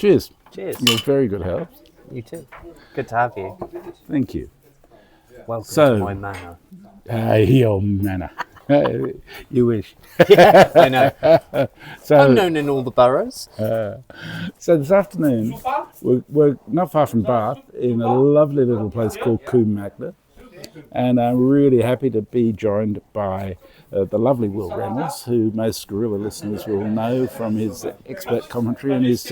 Cheers. Cheers. You're very good health. You too. Good to have you. Thank you. Welcome So, to my manor. Your manor. You wish. Yeah, I know. So, I'm known in all the boroughs. so this afternoon, we're not far from Bath in a lovely little place called Combe Down. And I'm really happy to be joined by the lovely Will Reynolds, who most Guerilla listeners will know from his expert commentary and his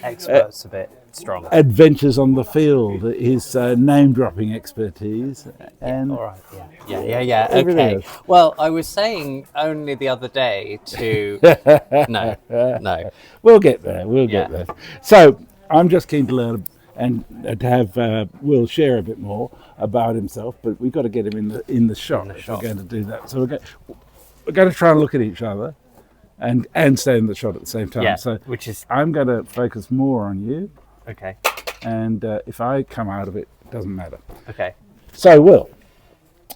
Expert's a bit strong. adventures on the field, his name-dropping expertise, and All right, yeah. everything Okay. else. Well, I was saying only the other day to... No. We'll get there. We'll Yeah. get there. So I'm just keen to learn and to have Will share a bit more about himself, but we've got to get him in the shot if we're going to do that. So we're going to try and look at each other and stay in the shot at the same time. Yeah, So which is... I'm going to focus more on you, Okay. and if I come out of it, it doesn't matter. Okay. So Will,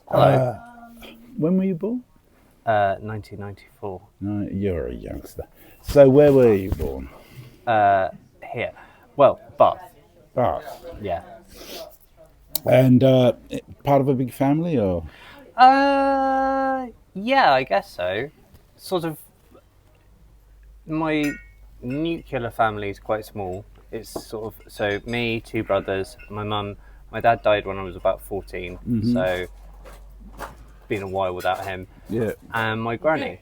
Hello. when were you born? 1994. No, you're a youngster. So where were you born? Here. Well, Bath. Bath. Yeah. And part of a big family, or? Yeah, I guess so. Sort of. My nuclear family is quite small. It's sort of so me, two brothers, my mum. My dad died when I was about 14, so been a while without him. Yeah. And my granny,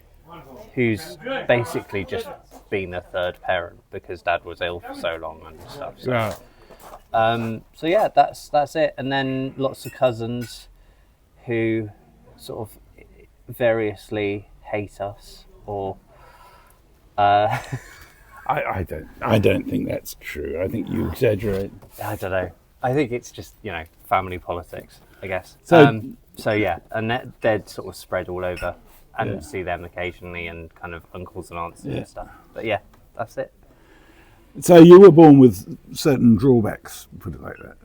who's basically just been a third parent because dad was ill for so long and stuff. So. Right. So yeah, that's it. And then lots of cousins who sort of variously hate us or I don't think that's true. I think you exaggerate. I don't know. I think it's just, family politics, I guess. So- So yeah, and they're sort of spread all over and see them occasionally and kind of uncles and aunts and stuff. But yeah, that's it. So you were born with certain drawbacks, put it like that.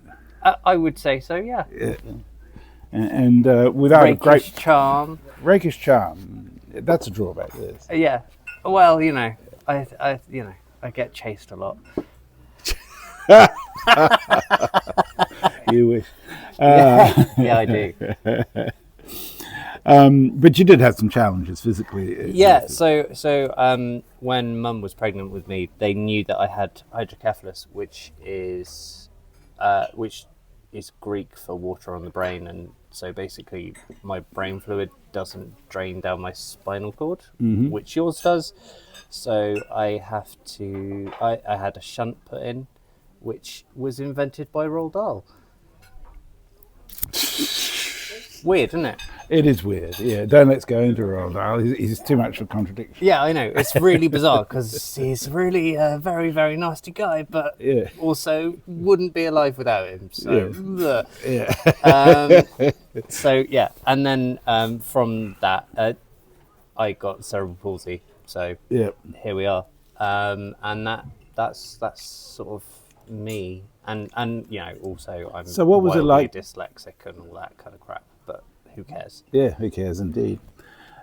I would say so, yeah. Yeah. And without a great charm. rakish charm, that's a drawback. Yes. Yeah. Well, I get chased a lot. You wish. Yeah, I do. But you did have some challenges physically. Yeah. So when Mum was pregnant with me, they knew that I had hydrocephalus, which is Greek for water on the brain, and so basically my brain fluid doesn't drain down my spinal cord, which yours does. So I had a shunt put in, which was invented by Roald Dahl. Weird, isn't it? It is weird. Yeah. Don't let's go into Roald Dahl. He's too much of a contradiction. Yeah, I know. It's really bizarre because he's really a very, very nasty guy, but also wouldn't be alive without him. So, so yeah. And then from that, I got cerebral palsy. So here we are. And that's sort of me. And also I'm So what was it like? dyslexic and all that kind of crap. But who cares? Yeah, who cares indeed.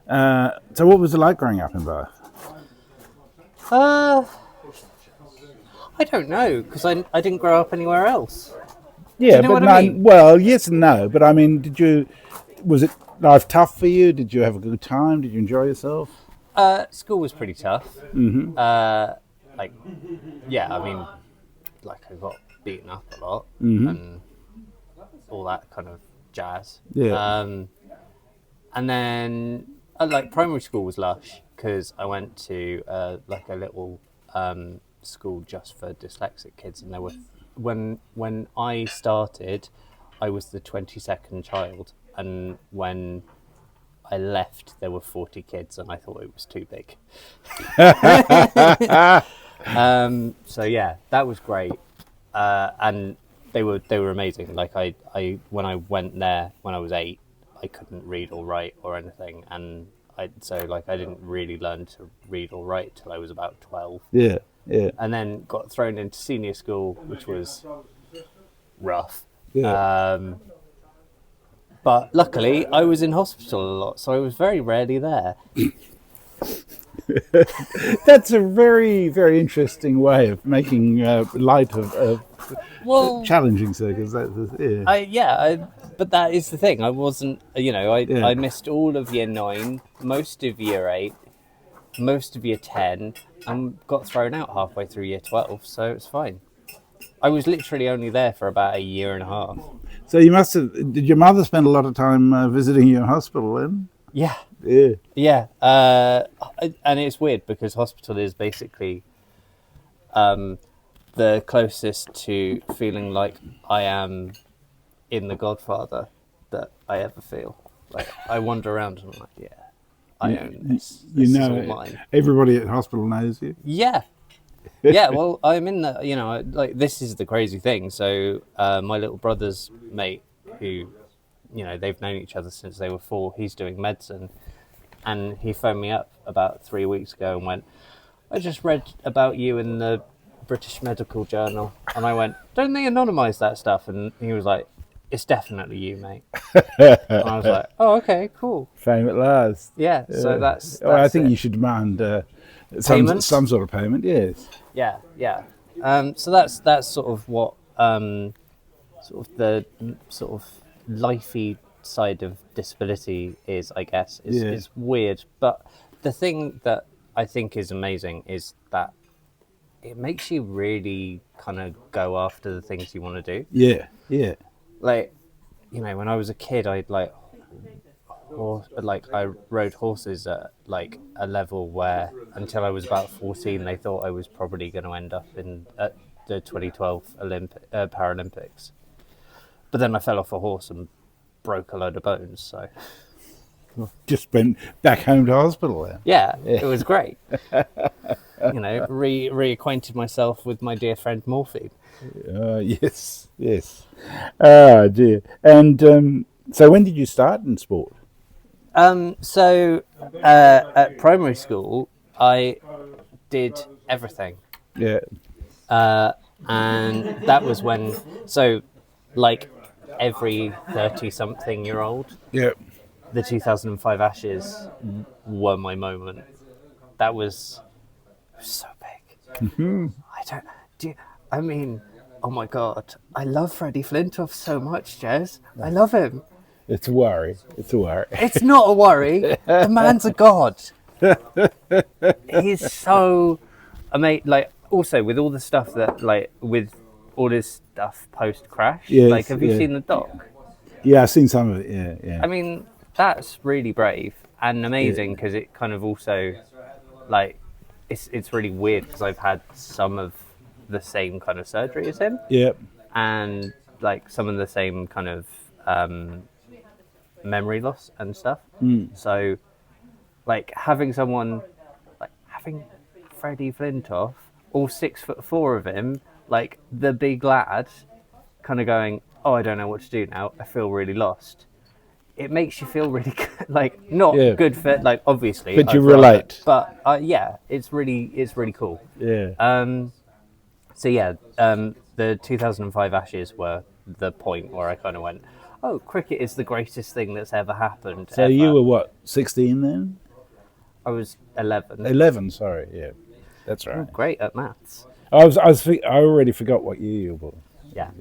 So what was it like growing up in Bath? I don't know, because I didn't grow up anywhere else. Yeah, you know but what no, I mean? well, yes and no. But I mean, was it life tough for you? Did you have a good time? Did you enjoy yourself? School was pretty tough. Mm-hmm. I got beaten up a lot and all that kind of jazz. Yeah. And then primary school was lush because I went to a little school just for dyslexic kids, and there were when I started, I was the 22nd child, and when I left, there were 40 kids, and I thought it was too big. So yeah, that was great, and they were amazing. Like I when I went there when I was 8, I couldn't read or write or anything, and I didn't really learn to read or write till I was about 12. Yeah, yeah. And then got thrown into senior school, which was rough. Yeah. But luckily, I was in hospital a lot, so I was very rarely there. That's a very, very interesting way of making light of Well, challenging circles. but that is the thing. I wasn't, Yeah. I missed all of year 9, most of year 8, most of year 10, and got thrown out halfway through year 12, so it's fine. I was literally only there for about a year and a half. So you must have. Did your mother spend a lot of time visiting you in hospital then? Yeah. Yeah. Yeah. And it's weird because hospital is basically the closest to feeling like I am in The Godfather that I ever feel. Like, I wander around and I'm like, yeah, I own this. This is all mine. Everybody at hospital knows you. Yeah. Yeah, well, I'm in the, like, this is the crazy thing. So my little brother's mate, who, they've known each other since they were 4, he's doing medicine. And he phoned me up about 3 weeks ago and went, I just read about you in the British Medical Journal. And I went, don't they anonymise that stuff? And he was like, it's definitely you, mate. And I was like, oh, okay, cool. Fame at last. Yeah, so that's I think it. you should demand some sort of payment, yes. Yeah. So that's sort of what sort of the sort of lifey side of disability is, I guess. It's weird, but the thing that I think is amazing is that it makes you really kind of go after the things you want to do. Yeah. Like, when I was a kid, I rode horses at like a level where until I was about 14, they thought I was probably going to end up at the 2012 Paralympics. But then I fell off a horse and broke a load of bones. So just went back home to hospital then. Yeah. It was great. Reacquainted myself with my dear friend Morphine. Yes. Oh dear. And so when did you start in sport? So at primary school, I did everything. Yeah. And that was when, so like every 30-something-year-old, Yeah. the 2005 Ashes were my moment. That was so big. Mm-hmm. Oh my God, I love Freddie Flintoff so much, Jez. I love him. It's a worry. It's not a worry. The man's a god. He's so amazing. Like, also with all the stuff that, like, with all his stuff post crash. Yes, like, have you seen the doc? Yeah, I've seen some of it. Yeah. I mean, that's really brave and amazing because it kind of also, like, it's really weird because I've had some of the same kind of surgery as him. Yeah. And like some of the same kind of memory loss and stuff. So like having Freddie Flintoff, all 6'4" of him, like the big lad, kind of going, oh, I don't know what to do now. I feel really lost. It makes you feel really good, like not good for, like, obviously, but you relate. But it's really cool. Yeah. So the 2005 Ashes were the point where I kind of went, oh, cricket is the greatest thing that's ever happened. So you were what, 16 then? I was 11. 11, sorry. Yeah, that's right. Oh, great at maths. I already forgot what year you were. Yeah.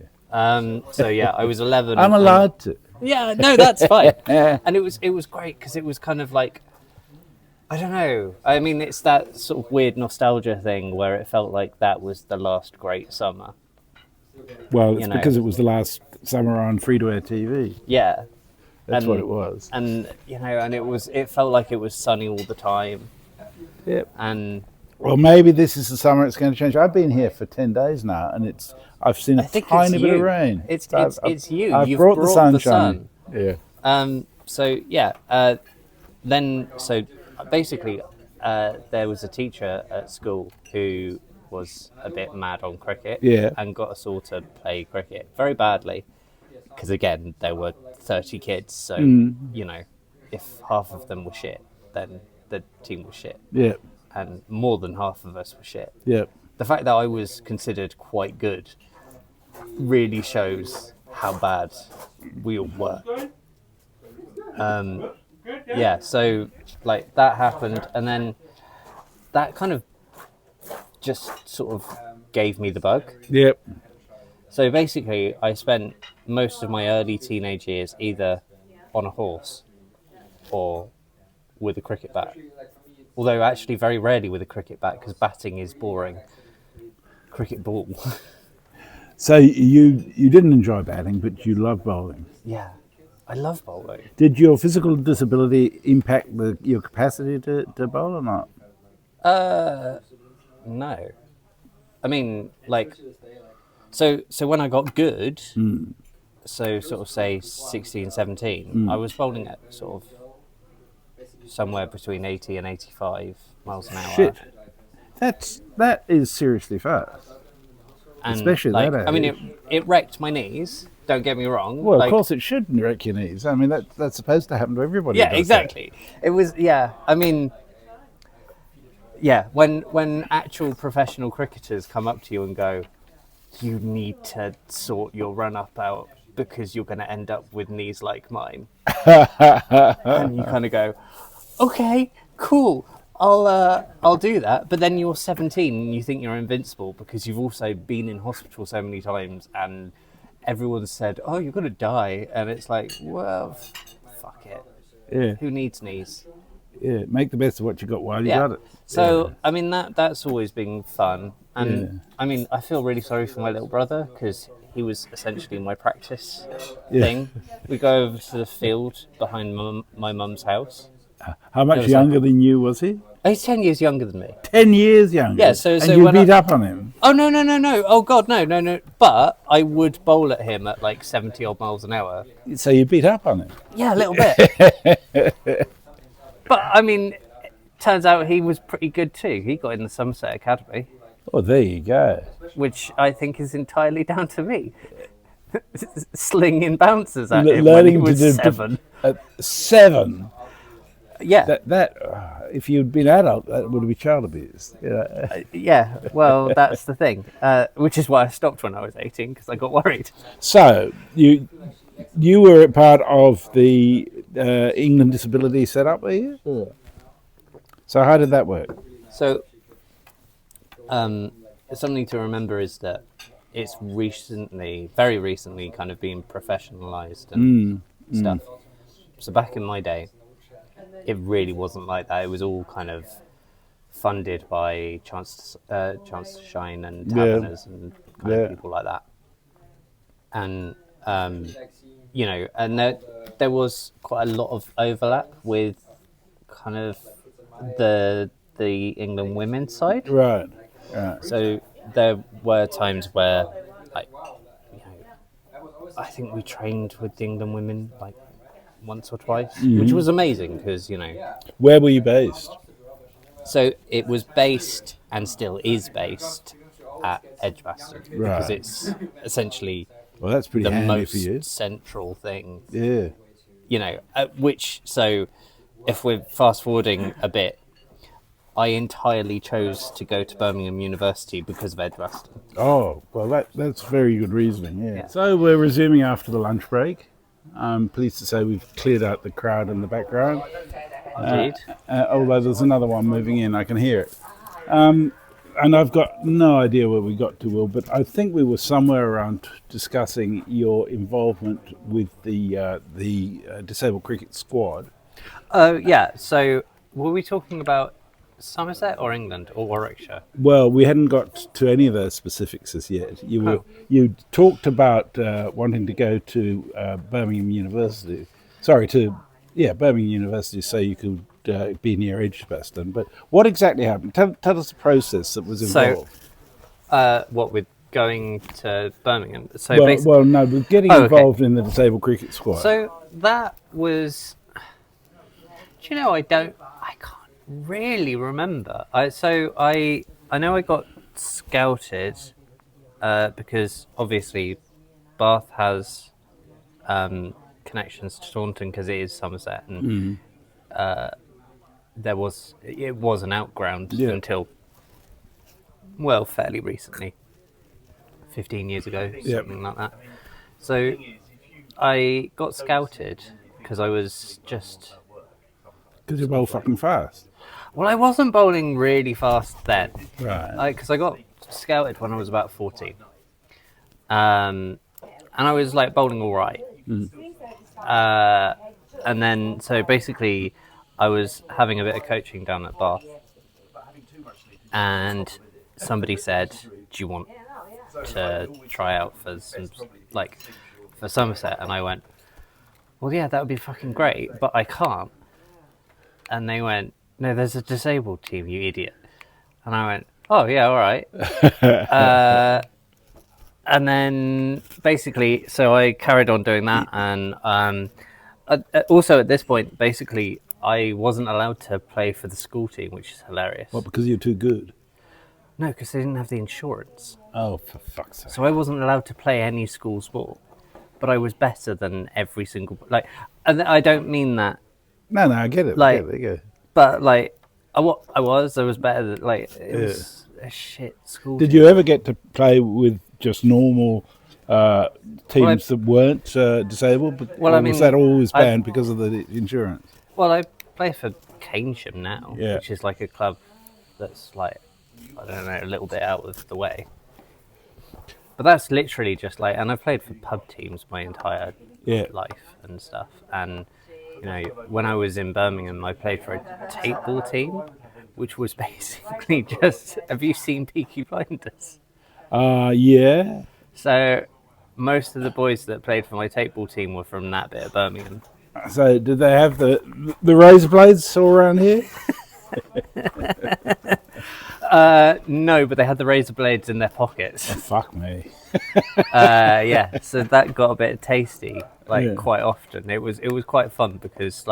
So I was 11. I'm allowed to. Yeah, no, that's fine. And it was great because it was kind of like, I don't know. I mean, it's that sort of weird nostalgia thing where it felt like that was the last great summer. Well, it's because it was the last summer on free-to-air TV. Yeah. That's what it was. And, and it felt like it was sunny all the time. Yep. And well, maybe this is the summer it's going to change. I've been here for 10 days now, and I've seen a tiny bit of rain. It's you. You've brought the sunshine. Yeah. So basically, there was a teacher at school who was a bit mad on cricket. Yeah. And got us all to play cricket very badly. Because again, there were 30 kids, so if half of them were shit, then the team was shit. Yeah. And more than half of us were shit. Yeah. The fact that I was considered quite good really shows how bad we all were. So like that happened, and then that kind of just sort of gave me the bug. Yep. So basically, I spent most of my early teenage years either on a horse or with a cricket bat. Although actually very rarely with a cricket bat because batting is boring. Cricket ball. So you didn't enjoy batting, but you loved bowling. Yeah, I love bowling. Did your physical disability impact your capacity to bowl or not? No. I mean, like, so when I got good, so sort of say 16, 17, I was bowling at sort of somewhere between 80 and 85 miles an hour. Shit. That is seriously fast. And especially like, that age. I mean, it wrecked my knees. Don't get me wrong. Well, like, of course it should wreck your knees. I mean, that's supposed to happen to everybody. Yeah, who does exactly. It was, yeah. I mean, yeah. When actual professional cricketers come up to you and go, "You need to sort your run up out because you're going to end up with knees like mine," and you kind of go, "Okay, cool. I'll do that." But then you're 17 and you think you're invincible because you've also been in hospital so many times and everyone said, "Oh, you're gonna die," and it's like, well, fuck it. Yeah. Who needs knees? Yeah. Make the best of what you got while you Yeah. got it. So Yeah. I mean that's always been fun, and Yeah. I mean I feel really sorry for my little brother because he was essentially my practice Yeah. thing. We go over to the field behind my mum's house. How much was younger than you was he? Oh, he's 10 years younger than me. 10 years younger. Yeah, so and you when beat up on him. Oh no! Oh God, no! But I would bowl at him at like 70 odd miles an hour. So you beat up on him. Yeah, a little bit. But I mean, turns out he was pretty good too. He got in the Somerset Academy, Oh, there you go. which I think is entirely down to me. Slinging bouncers at him when he Learning was to do 7. At 7. Yeah, If you'd been adult, that would be child abuse. Yeah. yeah. Well, that's the thing. Which is why I stopped when I was 18 because I got worried. So you were a part of the England disability setup, were you? Mm. So how did that work? So, something to remember is that it's very recently, kind of been professionalised and stuff. So back in my day, it really wasn't like that. It was all kind of funded by Chance to Shine and Taverners and kind of people like that. And you know, and there was quite a lot of overlap with kind of the England women's side. Right. Right. So there were times where, like, you know, I think we trained with the England women like once or twice, which was amazing because, you know. Where were you based? So it was based and still is based at Edgbaston because it's essentially Well, that's pretty the handy for you. most central thing. Yeah. You know, so if we're fast forwarding a bit, I entirely chose to go to Birmingham University because of Edgbaston. Oh, well, that's very good reasoning, yeah. So we're resuming after the lunch break. I'm pleased to say we've cleared out the crowd in the background. Indeed. Although there's another one moving in, I can hear it. And I've got no idea where we got to, Will, but I think we were somewhere around discussing your involvement with the disabled cricket squad. Oh, yeah. So were we talking about Somerset or England or Warwickshire? Well, we hadn't got to any of those specifics as yet. You talked about wanting to go to Birmingham University. Birmingham University, so you could be near Edgbaston. But what exactly happened? Tell us the process that was involved. So, what with going to Birmingham? So with getting involved in the disabled cricket squad. So that was. Do you know? I can't really remember. I know I got scouted because obviously Bath has connections to Taunton because it is Somerset, and it was an outground until fairly recently, 15 years ago, something like that. So I got scouted because I was just. Because you're well fucking fast. Well, I wasn't bowling really fast then. Right. Because I got scouted when I was about 14. And I was like bowling all right. And then, so basically, I was having a bit of coaching down at Bath. And somebody said, do you want to try out for for Somerset? And I went, well, yeah, that would be fucking great, but I can't. And they went, no, there's a disabled team, you idiot. And I went, oh, yeah, all right. And then basically, so I carried on doing that. And also at this point, basically, I wasn't allowed to play for the school team, which is hilarious. What, because you're too good? No, because they didn't have the insurance. Oh, for fuck's sake. So I wasn't allowed to play any school sport. But I was better than every single... and I don't mean that... No, I get it. I get it. But, I was better than... It was a shit school. Did you ever get to play with just normal teams that weren't disabled? But, was that always banned because of the insurance? Well, I play for Keynsham now, which is like a club that's I don't know, a little bit out of the way. But that's literally just and I've played for pub teams my entire life and stuff. And, when I was in Birmingham, I played for a tape ball team, which was basically just, have you seen Peaky Blinders? Yeah. So most of the boys that played for my tape ball team were from that bit of Birmingham. So did they have the razor blades all around here? No, but they had the razor blades in their pockets. Oh, fuck me. Yeah, so that got a bit tasty, quite often. It was quite fun because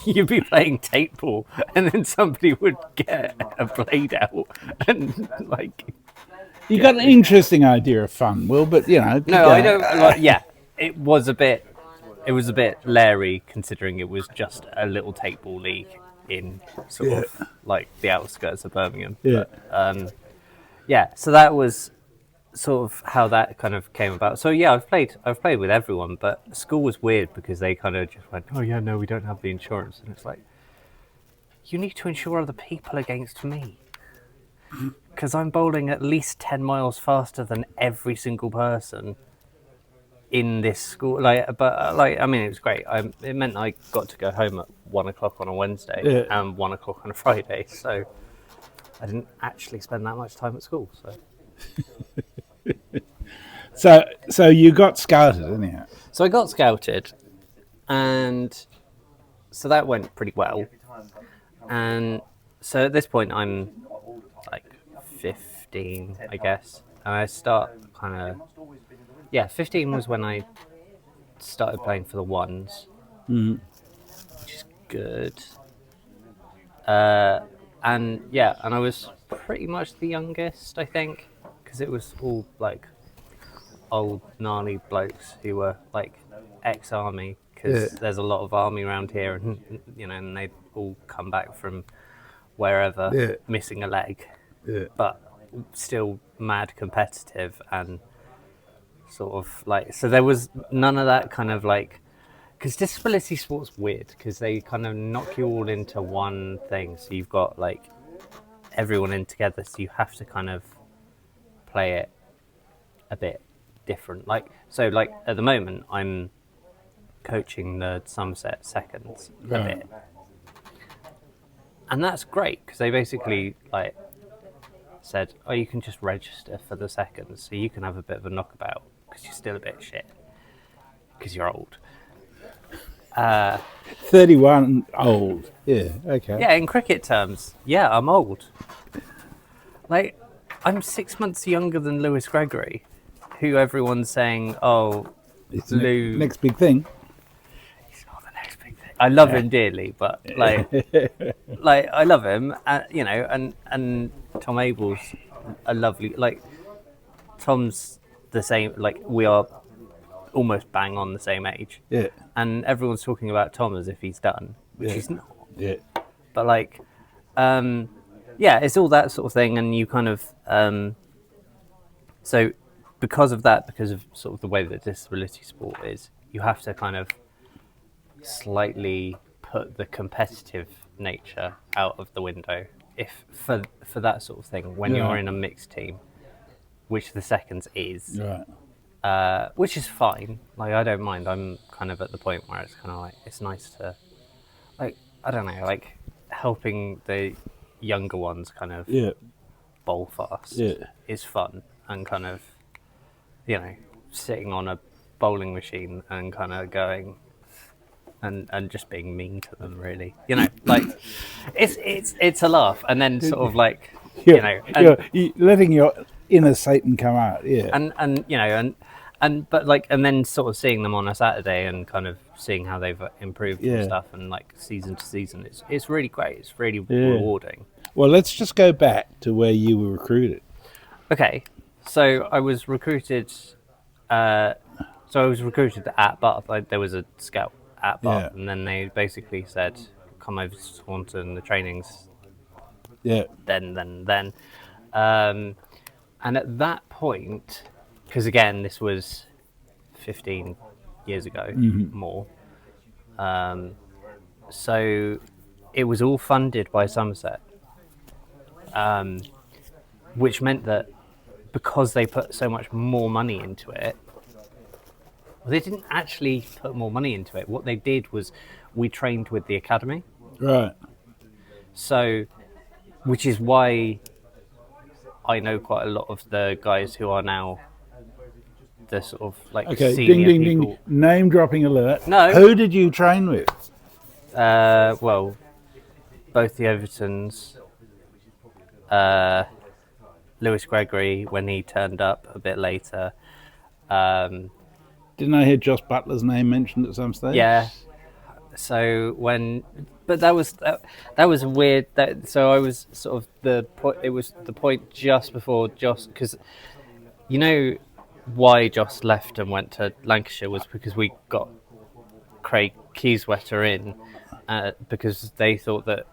you'd be playing tape ball and then somebody would get a blade out and You got an interesting idea of fun, Will, but No, I don't. Yeah, it was a bit leery considering it was just a little tape ball league in sort of the outskirts of Birmingham. Yeah. But, so that was sort of how that kind of came about. So yeah, I've played with everyone, but school was weird because they kind of just went, oh yeah, no, we don't have the insurance, and it's you need to insure other people against me because I'm bowling at least 10 miles faster than every single person in this school. I mean, it was great. It meant I got to go home at 1 o'clock on a Wednesday and 1 o'clock on a Friday, so I didn't actually spend that much time at school. So you got scouted, didn't you? So I got scouted, and so that went pretty well. And so at this point, I'm 15, I guess, and I start 15 was when I started playing for the ones, which is good. And I was pretty much the youngest, I think, because it was all old gnarly blokes who were ex-army, because there's a lot of army around here, and and they'd all come back from wherever missing a leg, but still mad competitive and sort of so there was none of that kind of because disability sport's weird because they kind of knock you all into one thing, so you've got everyone in together, so you have to kind of play it a bit different. At the moment I'm coaching the Somerset seconds a bit, and that's great because they basically said, oh, you can just register for the seconds so you can have a bit of a knockabout because you're still a bit shit because you're old. 31 old. Yeah, okay. Yeah, in cricket terms, I'm old. I'm 6 months younger than Lewis Gregory, who everyone's saying, oh, it's Lou... next big thing. He's not the next big thing. I love him dearly, but I love him, and Tom Abel's a lovely, Tom's the same, we are almost bang on the same age. Yeah. And everyone's talking about Tom as if he's done, which he's not. Yeah. But it's all that sort of thing, and you kind of so because of sort of the way that disability sport is, you have to kind of slightly put the competitive nature out of the window if for that sort of thing when you're in a mixed team, which the seconds is, which is fine. Like, I don't mind. I'm kind of at the point where it's kind of like it's nice to, like, I don't know, like helping the younger ones kind of bowl fast is fun, and kind of, you know, sitting on a bowling machine and kind of going and just being mean to them, really, you know, like it's a laugh, and then sort of like you know, you're letting your inner Satan come out, and you know, and but like, and then sort of seeing them on a Saturday and kind of seeing how they've improved and stuff, and like season to season, it's really great. It's really rewarding. Well, let's just go back to where you were recruited. Okay, so I was recruited. At Bath. Like, there was a scout at Bath, and then they basically said, "Come over to Swanton. The training's then." And at that point, because again, this was 15 years ago, more. So it was all funded by Somerset, which meant that because they put so much more money into it, well, they didn't actually put more money into it. What they did was we trained with the academy. Right. So, which is why I know quite a lot of the guys who are now the sort of like senior people. Ding. Name dropping alert. No. Who did you train with? Well, both the Overtons, Lewis Gregory when he turned up a bit later. Didn't I hear Josh Butler's name mentioned at some stage? Yeah. So but that was a weird. So I was sort of the point. It was the point just before Josh, because you know why Josh left and went to Lancashire was because we got Craig Keyswetter in, because they thought that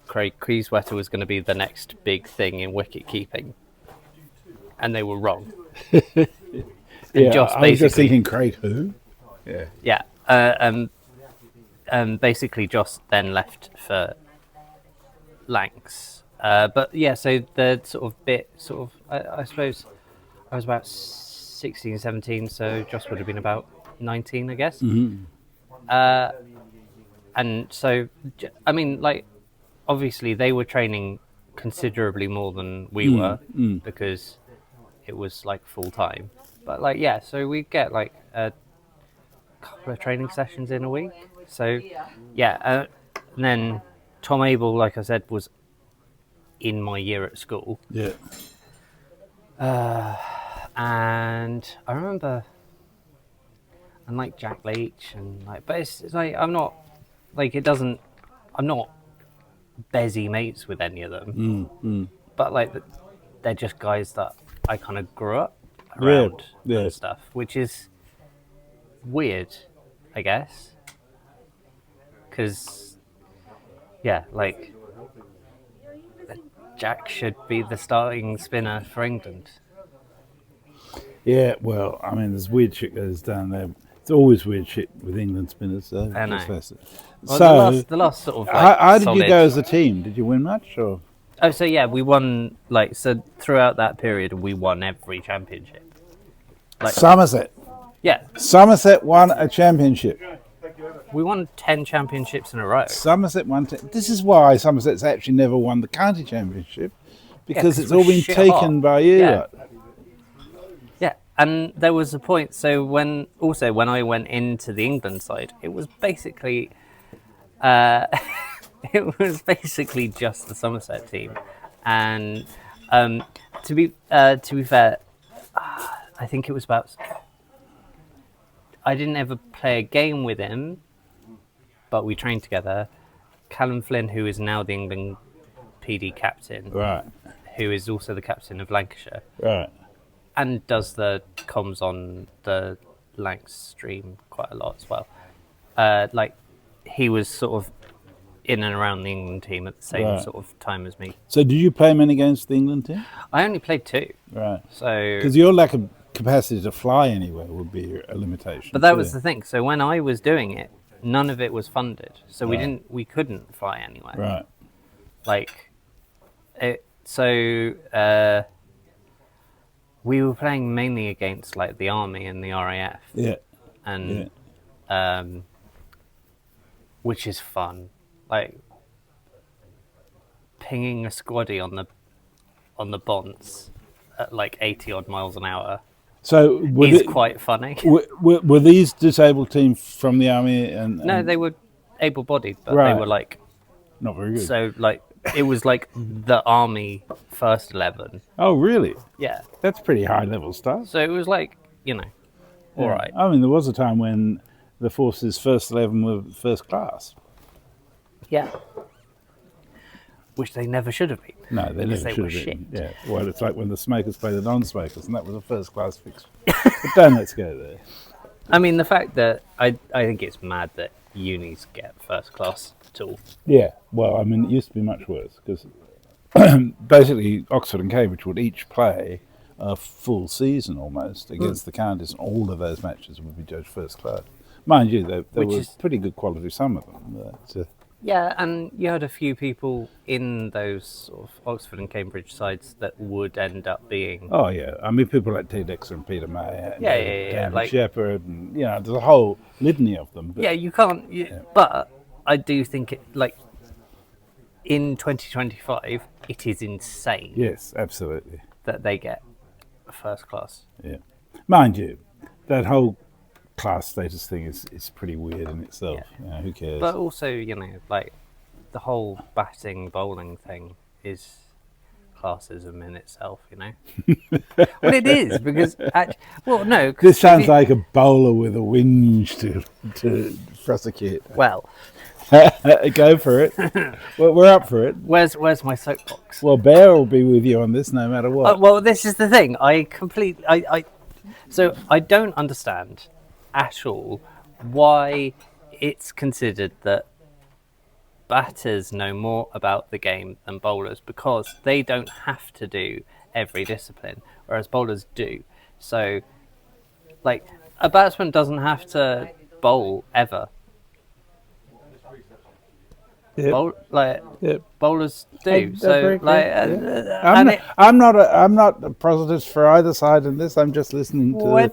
Craig Keyswetter was going to be the next big thing in wicket keeping, and they were wrong. I was just thinking, Craig who? Yeah. Basically Joss then left for Lancs. But yeah, so the sort of bit, I suppose I was about 16, 17, so Joss would have been about 19, I guess. And so, I mean, like, obviously they were training considerably more than we were, because it was like full time. But like, yeah, so we get like a couple of training sessions in a week. So yeah, and then Tom Abel, like I said, was in my year at school. Yeah. And I remember, and like Jack Leach, and like, but it's like I'm not bezzy mates with any of them. But like, they're just guys that I kind of grew up around and stuff, which is weird, I guess, because like Jack should be the starting spinner for England. Yeah, well, I mean, there's weird shit goes down there. It's always weird shit with England spinners. So I know. Well, so the last sort of like, how did you go as a team? Did you win much or? Oh, so yeah, we won, like, so throughout that period, we won every championship. Like, Somerset. Yeah. Somerset won a championship. We won 10 championships in a row. Somerset won. This is why Somerset's actually never won the county championship, because it's all been taken by you. Yeah. Yeah, and there was a point, so when I went into the England side, it was basically... it was basically just the Somerset team, and to be fair, I think it was about. I didn't ever play a game with him, but we trained together. Callum Flynn, who is now the England PD captain, right, who is also the captain of Lancashire, right, and does the comms on the Lancs stream quite a lot as well. Like, he was sort of in and around the England team at the same sort of time as me. So did you play many against the England team? I only played 2. Right. So because your lack of capacity to fly anywhere would be a limitation. But that was the thing. So when I was doing it, none of it was funded, so we couldn't fly anywhere. Right. Like, we were playing mainly against like the army and the RAF. Yeah. And which is fun. Like pinging a squaddy on the bonds at like 80 odd miles an hour. So is quite funny. Were these disabled teams from the army? And no, they were able-bodied, but they were like not very good. So like it was like the army first 11. Oh, really? Yeah, that's pretty high level stuff. So it was like, all right. I mean, there was a time when the forces first 11 were first class. Yeah. Which they never should have been. No, they never should have been. Yeah. Well, it's like when the smokers play the non-smokers, and that was a first class fixture. But don't let's go there. I mean, the fact that I think it's mad that unis get first class at all. Yeah. Well, I mean, it used to be much worse because basically Oxford and Cambridge would each play a full season almost against the counties, and all of those matches would be judged first class. Mind you, there was pretty good quality, some of them. But, yeah, and you had a few people in those sort of Oxford and Cambridge sides that would end up being... Oh, yeah. I mean, people like T. Dexter and Peter May. And David like Shepherd, and, there's a whole litany of them. But, you can't... But I do think, in 2025, it is insane. Yes, absolutely. That they get a first class. Yeah. Mind you, that whole class status thing is pretty weird in itself. Yeah. Who cares? But also, like the whole batting bowling thing is classism in itself. Well, it is because this sounds like a bowler with a whinge to prosecute. Well, go for it. Well, we're up for it. Where's my soapbox? Well, Bear will be with you on this no matter what. Well, this is the thing. So I don't understand at all why it's considered that batters know more about the game than bowlers, because they don't have to do every discipline, whereas bowlers do. So, like, a batsman doesn't have to bowl ever. Yep. Bowlers do. I'm not a proselyte for either side in this. I'm just listening to. Where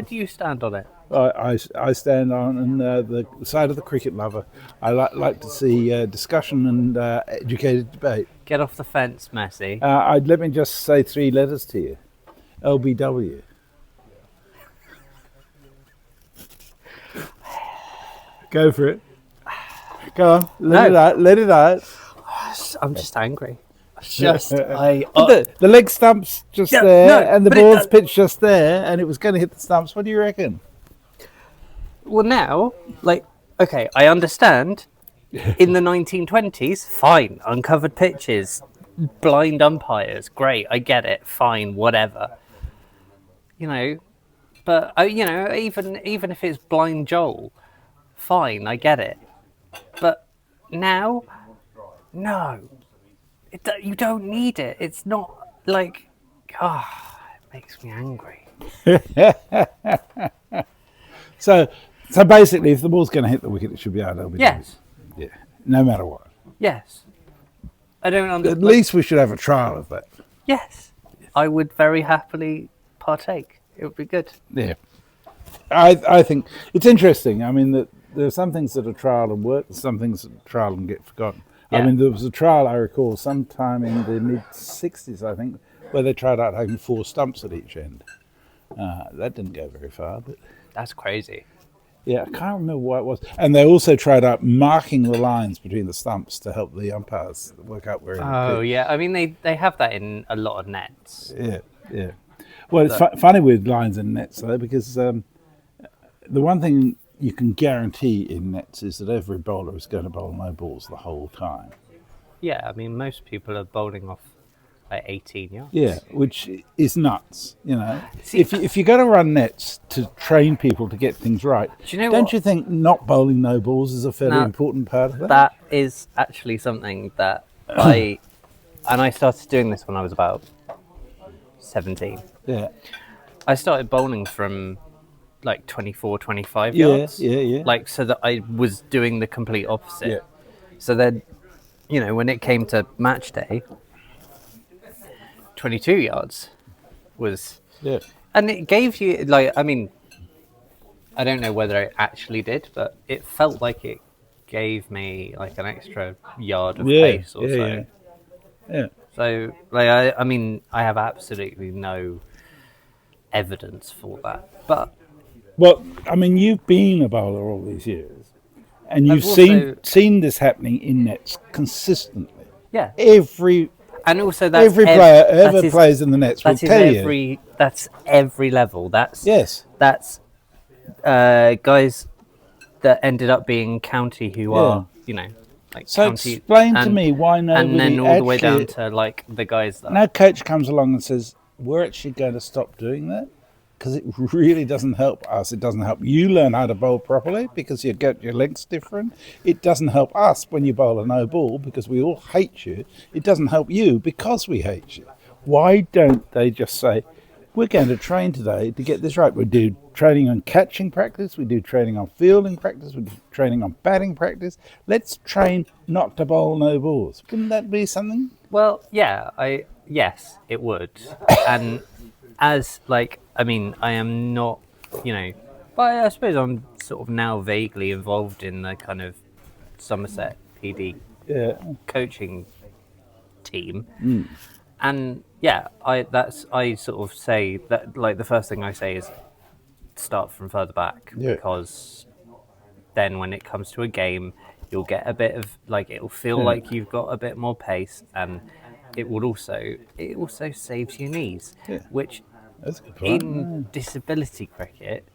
do you stand on it? I stand on the side of the cricket lover. I like to see discussion and educated debate. Get off the fence, Messy. Let me just say 3 letters to you. LBW. Go for it. Go on, let it out. I'm just angry. The leg stump's just and the ball's pitched just there, and it was going to hit the stumps. What do you reckon? Well, now, okay, I understand. In the 1920s, fine, uncovered pitches, blind umpires, great, I get it, fine, whatever. But even if it's blind Joel, fine, I get it. But now, no, you don't need it. It's not like, it makes me angry. So basically, if the ball's going to hit the wicket, it should be out. Yes. Yeah. No matter what. Yes. I don't understand. At least we should have a trial of that. Yes. I would very happily partake. It would be good. Yeah. I think it's interesting. I mean, that there are some things that are trial and work, some things that are trial and get forgotten. Yeah. I mean, there was a trial, I recall, sometime in the mid-60s, I think, where they tried out having 4 stumps at each end. That didn't go very far, but... That's crazy. Yeah, I can't remember what it was. And they also tried out marking the lines between the stumps to help the umpires work out where... Oh, yeah. I mean, they have that in a lot of nets. Yeah. Well, it's funny with lines and nets, though, because the one thing you can guarantee in nets is that every bowler is going to bowl no balls the whole time. Yeah, I mean, most people are bowling off like 18 yards. Yeah, which is nuts, See, if you're going to run nets to train people to get things right, don't you think not bowling no balls is a fairly important part of that? That is actually something that I started doing this when I was about 17. Yeah. I started bowling from like 24, 25 Yeah, yards. yeah. Like, so that I was doing the complete opposite. Yeah. So then, when it came to match day, 22 yards was... Yeah. And it gave you, like, I mean, I don't know whether it actually did, but it felt like it gave me like an extra yard of pace or so. Yeah. So, like, I mean, I have absolutely no evidence for that. But Well, I mean, you've been a bowler all these years, and you've also seen this happening in nets consistently. yeah, And also that's every player ever plays in the nets will tell you. That's every level. That's Yes. That's guys that ended up being county who are, like So county. explain to me why nobody and then all the way down to like the guys that... No coach comes along and says, we're actually going to stop doing that because it really doesn't help us. It doesn't help you learn how to bowl properly because you get your legs different. It doesn't help us when you bowl a no ball because we all hate you. It doesn't help you because we hate you. Why don't they just say, we're going to train today to get this right. We do training on catching practice. We do training on fielding practice. We do training on batting practice. Let's train not to bowl no balls. Wouldn't that be something? Well, yeah, yes, it would. And as like, I mean, I am not, but I suppose I'm sort of now vaguely involved in the kind of Somerset PD coaching team. And yeah, I sort of say that, like, the first thing I say is start from further back because then when it comes to a game, you'll get a bit of, like, it'll feel like you've got a bit more pace, and it also saves your knees, which That's a good point. in disability cricket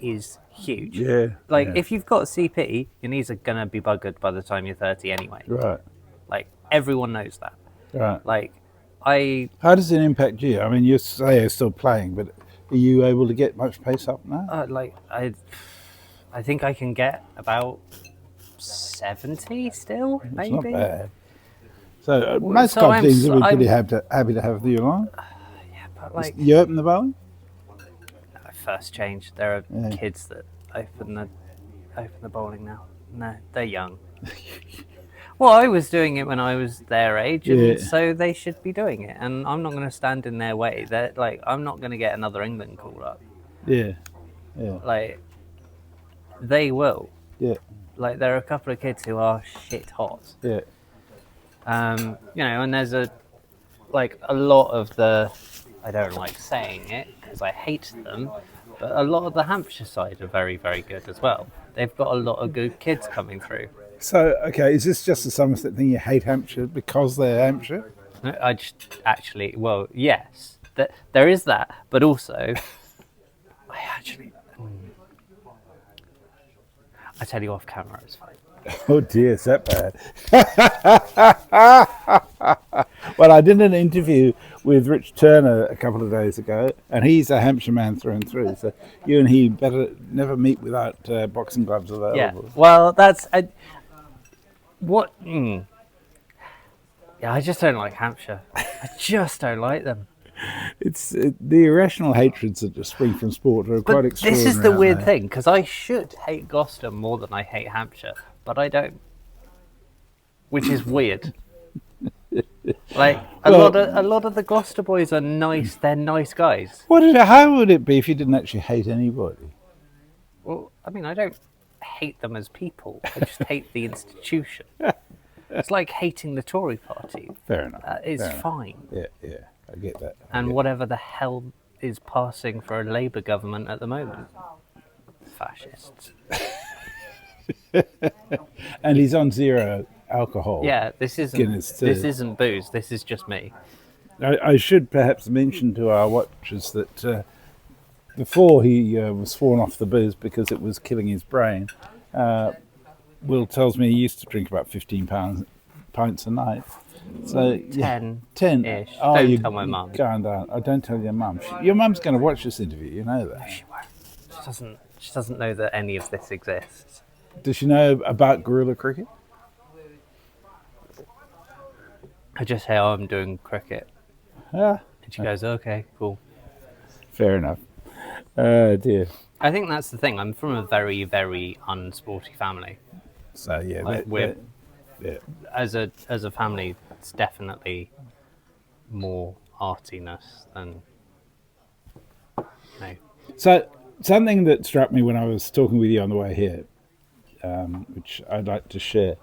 is huge. If you've got CP, your knees are gonna be buggered by the time you're 30 anyway. Right. Like, everyone knows that. Right. Like, how does it impact you? I mean, you say you're still playing, but are you able to get much pace up now? I think I can get about 70 still, maybe. It's not bad. So most club teams would be pretty happy to have you along. Yeah, but like... You open the bowling? First change. There are kids that open the bowling now. No, they're young. Well, I was doing it when I was their age, and so they should be doing it. And I'm not going to stand in their way. I'm not going to get another England call up. Yeah. Like, they will. Yeah. Like, there are a couple of kids who are shit hot. Yeah. And there's a lot of the, I don't like saying it because I hate them, but a lot of the Hampshire side are very, very good as well. They've got a lot of good kids coming through. So, okay, is this just a Somerset thing? You hate Hampshire because they're Hampshire? I just actually, well, yes, there is that, but also, I tell you off camera, it's fine. Oh dear, is that bad? Well, I did an interview with Rich Turner a couple of days ago, and he's a Hampshire man through and through. So you and he better never meet without boxing gloves available. Yeah, well, that's what. Yeah, I just don't like Hampshire. I just don't like them. It's the irrational hatreds that just spring from sport are quite extraordinary. This is the weird thing, because I should hate Gloucester more than I hate Hampshire, but I don't, which is weird. Like a lot of the Gloucester boys are nice. They're nice guys. How would it be if you didn't actually hate anybody? Well, I mean, I don't hate them as people. I just hate the institution. It's like hating the Tory party. Fair enough. It's fine. Yeah. I get that. And whatever the hell is passing for a Labour government at the moment. Fascists. And he's on zero alcohol. Yeah, this isn't Guinness too. This isn't booze. This is just me. I should perhaps mention to our watchers that before he was sworn off the booze because it was killing his brain, Will tells me he used to drink about 15 pints a night. So 10-ish. Oh, don't tell my mum. Going down. Oh, don't tell your mum. Your mum's going to watch this interview. You know that. No, she won't. She doesn't know that any of this exists. Does she know about Guerilla cricket? I just say, I'm doing cricket. Yeah. And she goes, okay, cool. Fair enough. Oh dear. I think that's the thing. I'm from a very, very unsporty family. So yeah, Like as a family, it's definitely more artiness than no. So something that struck me when I was talking with you on the way here, which I'd like to share.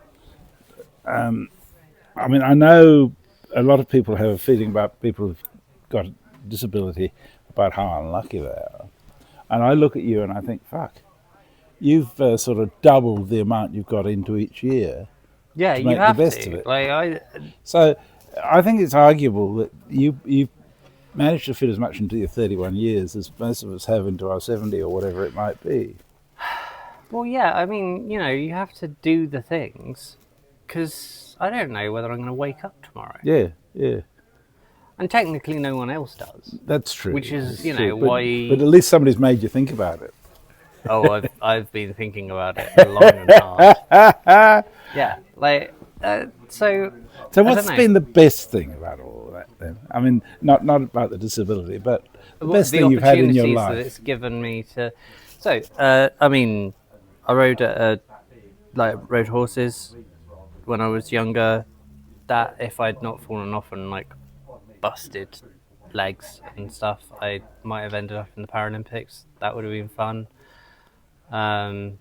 I mean, I know a lot of people have a feeling about people who've got a disability about how unlucky they are. And I look at you and I think, fuck, you've sort of doubled the amount you've got into each year Yeah, to you make have the best to. of it. Like So I think it's arguable that you've managed to fit as much into your 31 years as most of us have into our 70 or whatever it might be. well, yeah. I mean, you have to do the things because I don't know whether I'm going to wake up tomorrow. Yeah, yeah. And technically, no one else does. That's true. Which is, That's true. why. But at least somebody's made you think about it. Oh, I've been thinking about it long and hard. Yeah, like so. So what's been the best thing about all of that then? I mean, not about the disability, but the best thing you've had in your life. That it's given me to. So, I mean, I rode rode horses when I was younger. That if I'd not fallen off and like busted legs and stuff, I might have ended up in the Paralympics. That would have been fun. I've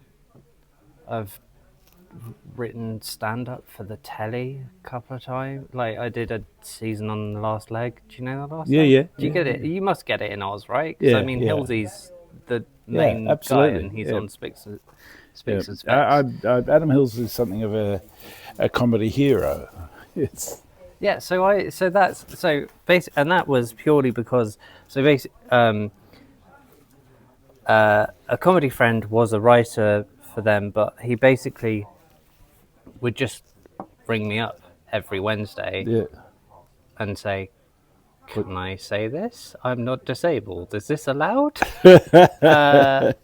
written stand-up for the telly a couple of times. Like I did a season on The Last Leg. Do you know The Last Leg? Yeah. Do you get it? You must get it in Oz, right? Yeah, I mean, yeah. Hillsy's the main guy, and he's on Spicks and Specks. Adam Hills is something of a comedy hero. It's and that was purely because a comedy friend was a writer for them, but he basically would just ring me up every Wednesday and say, "Can I say this? I'm not disabled. Is this allowed?" And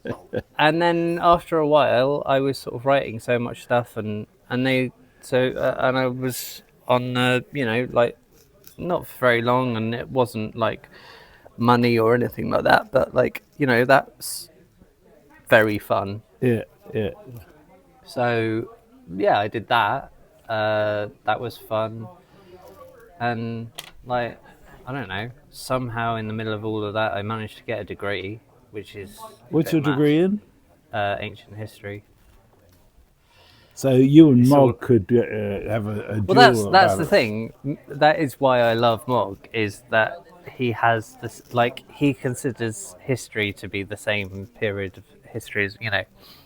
then after a while, I was sort of writing so much stuff, and I was on like not for very long, and it wasn't like money or anything like that, but like that's very fun. Yeah. So yeah, I did that. That was fun, and like I don't know, somehow in the middle of all of that, I managed to get a degree, which is What's your degree in? Ancient history. So you and Mog could have a duel. Well, that's the thing. That is why I love Mog, is that he has this, like, he considers history to be the same period of history as,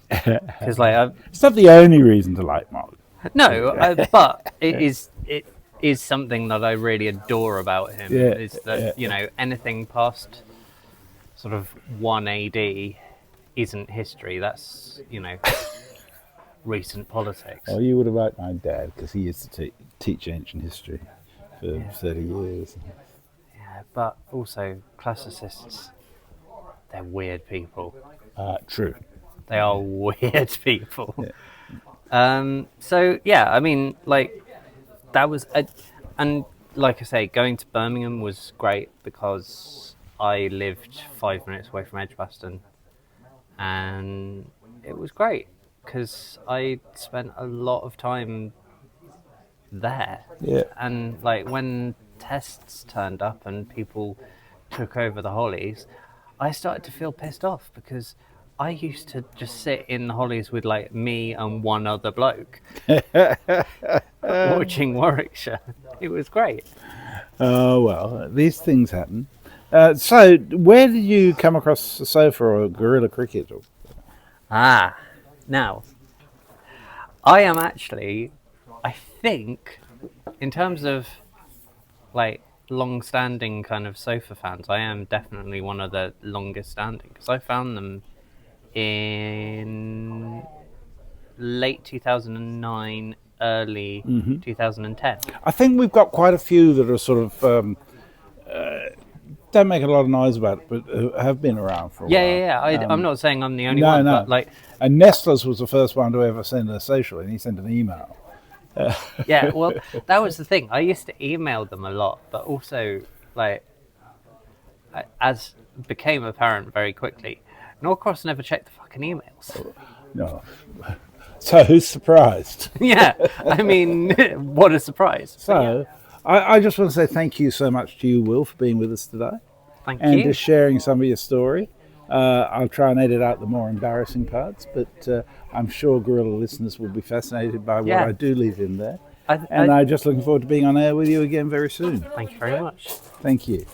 because like it's not the only reason to like Mog. No, but it is something that I really adore about him. Is that anything past sort of 1 AD isn't history. That's recent politics. Oh, you would have liked my dad because he used to teach ancient history for 30 years. Yeah, but also classicists, they're weird people. True. They are weird people. Yeah. So yeah, I mean, like that was, and like I say, going to Birmingham was great because I lived 5 minutes away from Edgbaston, and it was great because I spent a lot of time there. Yeah. And like when tests turned up and people took over the Hollies, I started to feel pissed off because I used to just sit in the Hollies with like me and one other bloke watching Warwickshire. It was great. Oh, well, these things happen. So where did you come across the sofa or Guerilla cricket? Now, I am actually, I think, in terms of like long-standing kind of sofa fans, I am definitely one of the longest-standing because I found them in late 2009, early 2010. I think we've got quite a few that are sort of don't make a lot of noise about it, but have been around for a while. Yeah. I'm not saying I'm the only one, but like, and Nestler's was the first one to ever send a social, and he sent an email. Yeah, well, that was the thing. I used to email them a lot, but also like as became apparent very quickly. Norcross never checked the fucking emails. No. So who's surprised? Yeah, I mean, what a surprise. So I just want to say thank you so much to you, Will, for being with us today. Thank and you. just sharing some of your story. I'll try and edit out the more embarrassing parts, but I'm sure Guerilla listeners will be fascinated by what I do leave in there. I'm just looking forward to being on air with you again very soon. Thank you very much. Thank you.